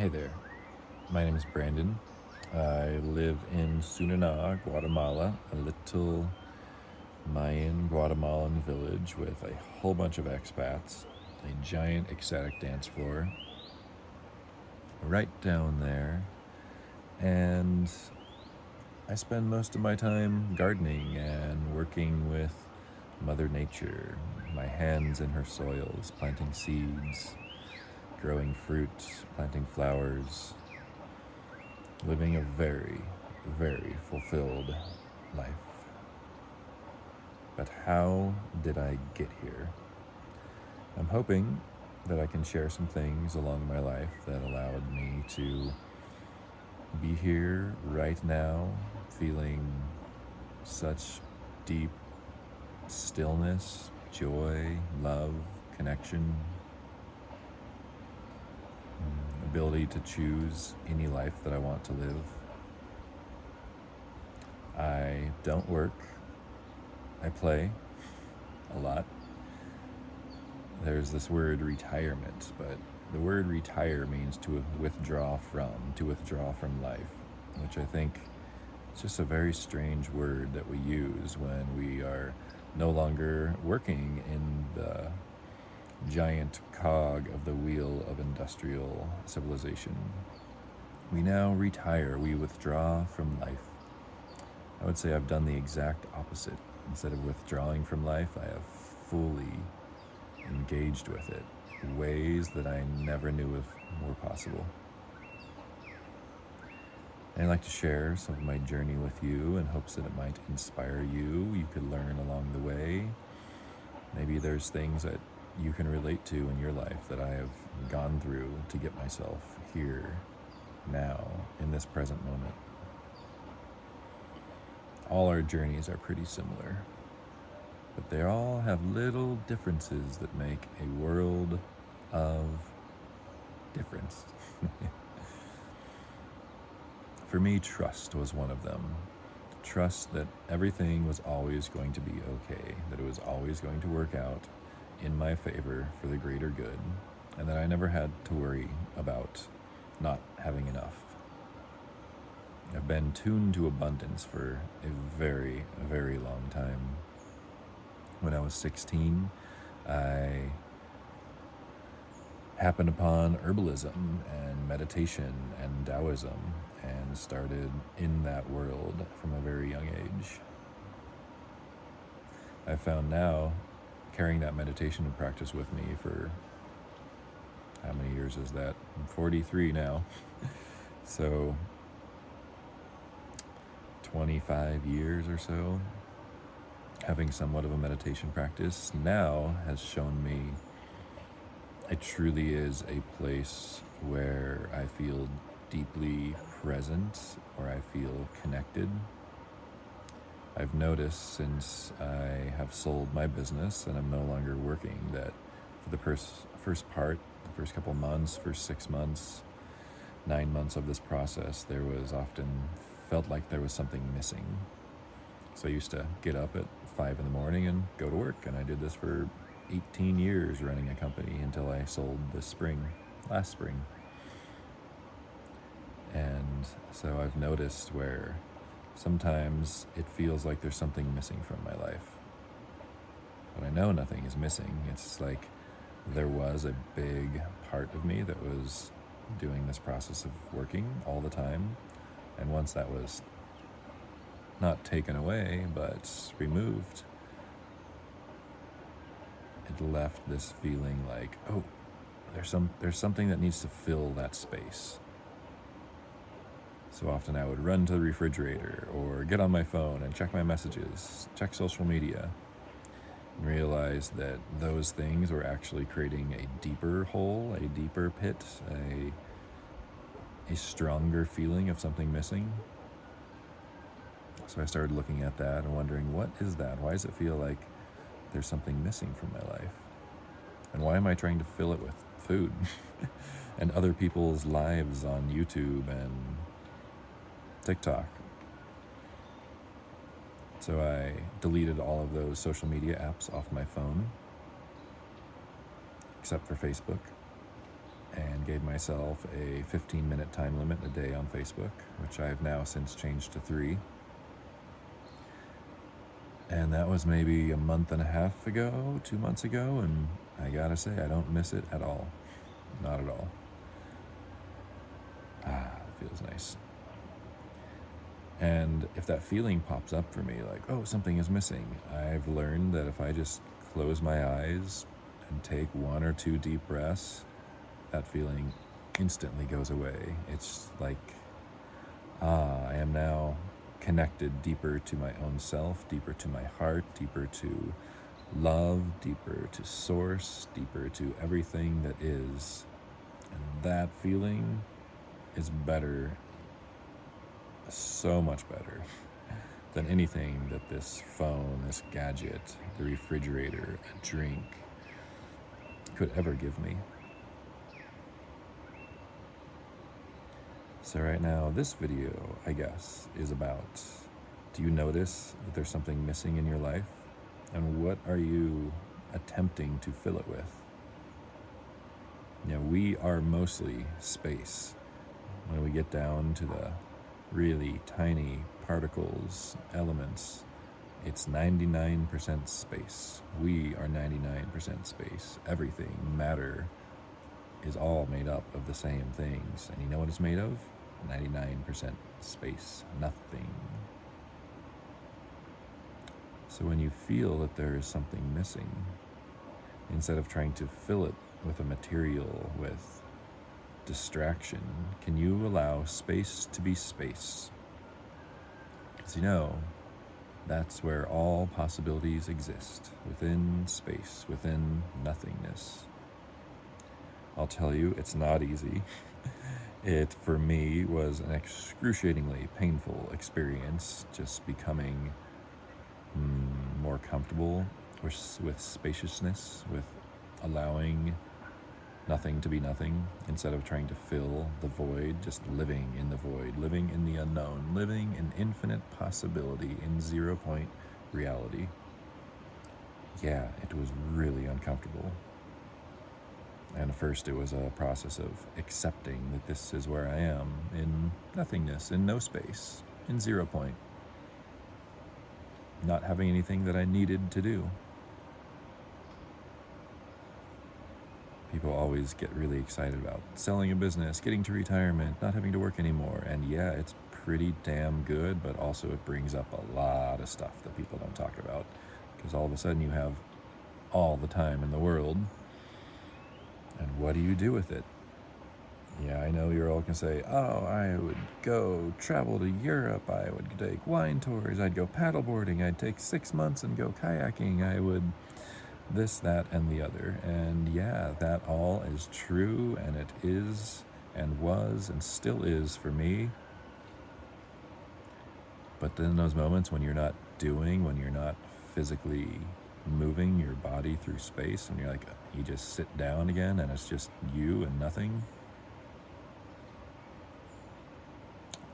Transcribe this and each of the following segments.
Hey there, my name is Brandon. I live in Sunana, Guatemala, a little Mayan Guatemalan village with a whole bunch of expats, a giant ecstatic dance floor right down there, and I spend most of my time gardening and working with Mother Nature, my hands in her soils, planting seeds, growing fruit, planting flowers, living a very, very fulfilled life. But how did I get here? I'm hoping that I can share some things along my life that allowed me to be here right now, feeling such deep stillness, joy, love, connection, ability to choose any life that I want to live. I don't work. I play a lot. There's this word retirement, but the word retire means to withdraw from life, which I think is just a very strange word that we use when we are no longer working in the giant cog of the wheel of industrial civilization. We now retire, we withdraw from life. I would say I've done the exact opposite. Instead of withdrawing from life, I have fully engaged with it in ways that I never knew were possible. I'd like to share some of my journey with you in hopes that it might inspire you. You could learn along the way. Maybe there's things that you can relate to in your life that I have gone through to get myself here, now, in this present moment. All our journeys are pretty similar, but they all have little differences that make a world of difference. For me, trust was one of them. Trust that everything was always going to be okay, that it was always going to work out in my favor for the greater good, and that I never had to worry about not having enough. I've been tuned to abundance for a very, very long time. When I was 16, I happened upon herbalism and meditation and Taoism and started in that world from a very young age. I found now, carrying that meditation practice with me for, how many years is that? I'm 43 now. So 25 years or so, having somewhat of a meditation practice now has shown me it truly is a place where I feel deeply present, or I feel connected. I've noticed since I have sold my business and I'm no longer working that for the first couple months, first 6 months, 9 months of this process, there was often felt like there was something missing. So I used to get up at 5 in the morning and go to work, and I did this for 18 years running a company until I sold last spring. And so I've noticed where sometimes it feels like there's something missing from my life. But I know nothing is missing. It's like there was a big part of me that was doing this process of working all the time. And once that was not taken away, but removed, it left this feeling like, oh, there's something that needs to fill that space. So often I would run to the refrigerator or get on my phone and check my messages, check social media, and realize that those things were actually creating a deeper hole, a deeper pit, a stronger feeling of something missing. So I started looking at that and wondering, what is that? Why does it feel like there's something missing from my life? And why am I trying to fill it with food and other people's lives on YouTube and TikTok? So I deleted all of those social media apps off my phone, except for Facebook. and gave myself a 15-minute time limit a day on Facebook, which I have now since changed to 3. And that was maybe a month and a half ago, 2 months ago, and I gotta say, I don't miss it at all. Not at all. It feels nice. And if that feeling pops up for me, like, oh, something is missing, I've learned that if I just close my eyes and take 1 or 2 deep breaths, that feeling instantly goes away. It's like, I am now connected deeper to my own self, deeper to my heart, deeper to love, deeper to source, deeper to everything that is. And that feeling is better, so much better, than anything that this phone, this gadget, the refrigerator, a drink could ever give me. So right now, this video, I guess, is about, do you notice that there's something missing in your life? And what are you attempting to fill it with? We are mostly space. When we get down to the really tiny particles, elements, it's 99% space. We are 99% space. Everything, matter, is all made up of the same things. And you know what it's made of? 99% space, nothing. So when you feel that there is something missing, instead of trying to fill it with a material, with distraction, can you allow space to be space? Because that's where all possibilities exist, within space, within nothingness. I'll tell you, it's not easy. It, for me, was an excruciatingly painful experience, just becoming more comfortable with spaciousness, with allowing nothing to be nothing, instead of trying to fill the void, just living in the void, living in the unknown, living in infinite possibility, in 0-point reality. Yeah, it was really uncomfortable. And first it was a process of accepting that this is where I am, in nothingness, in no space, in 0 point. Not having anything that I needed to do. People always get really excited about selling a business, getting to retirement, not having to work anymore. And yeah, it's pretty damn good, but also it brings up a lot of stuff that people don't talk about. Because all of a sudden you have all the time in the world. And what do you do with it? Yeah, I know you're all going to say, oh, I would go travel to Europe, I would take wine tours, I'd go paddleboarding, I'd take 6 months and go kayaking, I would this, that, and the other. And yeah, that all is true, and it is, and was, and still is for me. But then those moments when you're not doing, when you're not physically moving your body through space, and you're like, you just sit down again and it's just you and nothing,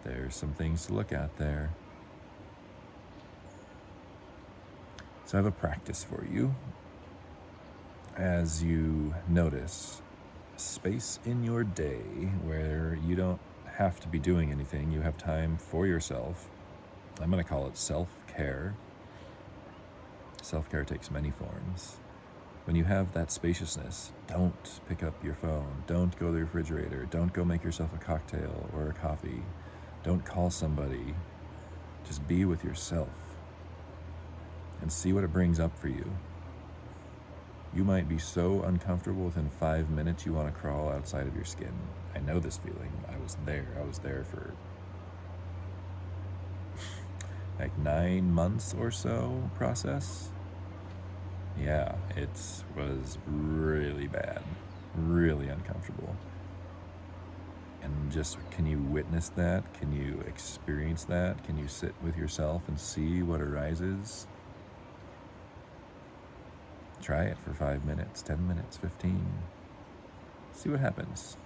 there's some things to look at there. So I have a practice for you. As you notice space in your day where you don't have to be doing anything, you have time for yourself. I'm going to call it self-care. Self-care takes many forms. When you have that spaciousness, don't pick up your phone, don't go to the refrigerator, don't go make yourself a cocktail or a coffee, don't call somebody. Just be with yourself and see what it brings up for you. You might be so uncomfortable within 5 minutes you want to crawl outside of your skin. I know this feeling. I was there for like 9 months or so process. Yeah, it was really bad, really uncomfortable. And just, can you witness that? Can you experience that? Can you sit with yourself and see what arises? Try it for 5 minutes, 10 minutes, 15. See what happens.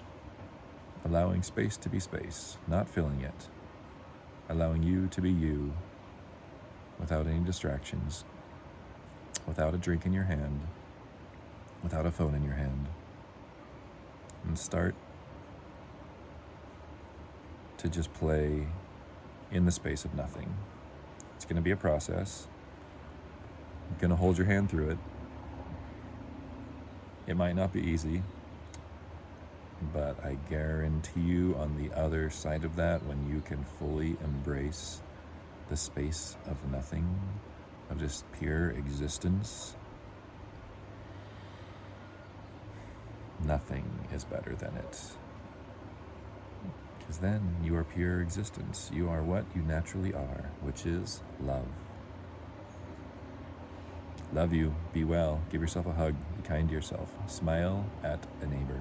Allowing space to be space, not filling it. Allowing you to be you, without any distractions, without a drink in your hand, without a phone in your hand. and start to just play in the space of nothing. It's going to be a process. I'm going to hold your hand through it. It might not be easy, but I guarantee you on the other side of that, when you can fully embrace the space of nothing, of just pure existence, nothing is better than it. Because then you are pure existence. You are what you naturally are, which is love. Love you. Be well. Give yourself a hug. Be kind to yourself. Smile at a neighbor.